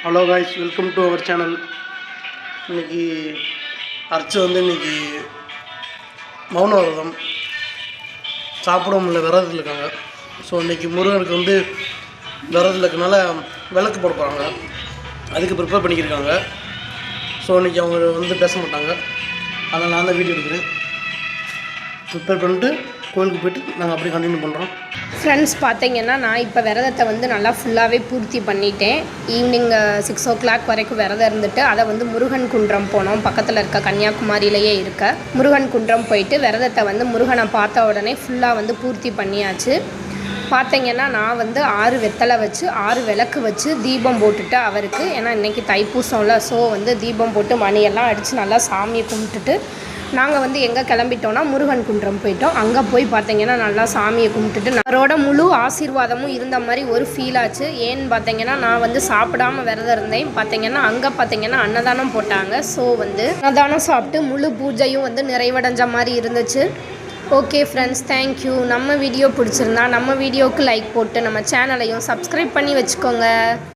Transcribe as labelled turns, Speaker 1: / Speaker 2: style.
Speaker 1: Hello guys, welcome to our channel. இன்றைக்கி அர்ச்சு இன்றைக்கி மௌன விரதம் சாப்பிட முடியல, விரதத்தில் இருக்காங்க. ஸோ இன்றைக்கி முருகனுக்கு விரதத்தில் இருக்கனால விளக்கு போட போகிறாங்க. அதுக்கு ப்ரிப்பேர் பண்ணிக்கிருக்காங்க. ஸோ இன்றைக்கி அவங்க பேச மாட்டாங்க. அதனால் நான் தான் வீடியோ எடுக்கிறேன். ப்ரிப்பேர் பண்ணிட்டு கோயிலுக்கு போய்ட்டு நாங்கள் அப்படியே கண்டினியூ பண்ணுறோம்.
Speaker 2: ஃப்ரெண்ட்ஸ், பார்த்தீங்கன்னா நான் இப்போ விரதத்தை நல்லா ஃபுல்லாகவே பூர்த்தி பண்ணிட்டேன். ஈவினிங் 6 o'clock வரைக்கும் விரதம் இருந்துட்டு அதை முருகன் குன்றம் போனோம். பக்கத்தில் இருக்க கன்னியாகுமரியிலேயே இருக்க முருகன் குன்றம் போயிட்டு விரதத்தை முருகனை பார்த்த உடனே ஃபுல்லாக பூர்த்தி பண்ணியாச்சு. பார்த்தீங்கன்னா நான் 6 வெத்தலை வச்சு 6 விளக்கு வச்சு தீபம் போட்டுட்டு அவருக்கு, ஏன்னா இன்றைக்கி தைப்பூசம்ல, ஸோ தீபம் போட்டு மணியெல்லாம் அடித்து நல்லா சாமியை கும்பிட்டுட்டு நாங்கள் எங்கே கிளம்பிட்டோன்னா முருகன் குன்றம் போயிட்டோம். அங்கே போய் பார்த்தீங்கன்னா நல்லா சாமியை கும்பிட்டுட்டு அவரோட முழு ஆசீர்வாதமும் இருந்த மாதிரி ஒரு ஃபீல் ஆச்சு. ஏன்னு பார்த்தீங்கன்னா நான் சாப்பிடாமல் விரதம் இருந்தேன். பார்த்தீங்கன்னா அங்கே பார்த்தீங்கன்னா அன்னதானம் போட்டாங்க. ஸோ அன்னதானம் சாப்பிட்டு முழு பூஜையும் நிறைவடைஞ்ச மாதிரி இருந்துச்சு. Okay friends, thank you. நம்ம வீடியோ பிடிச்சிருந்தா நம்ம வீடியோவுக்கு லைக் போட்டு நம்ம சேனலையும் சப்ஸ்கிரைப் பண்ணி வச்சுக்கோங்க.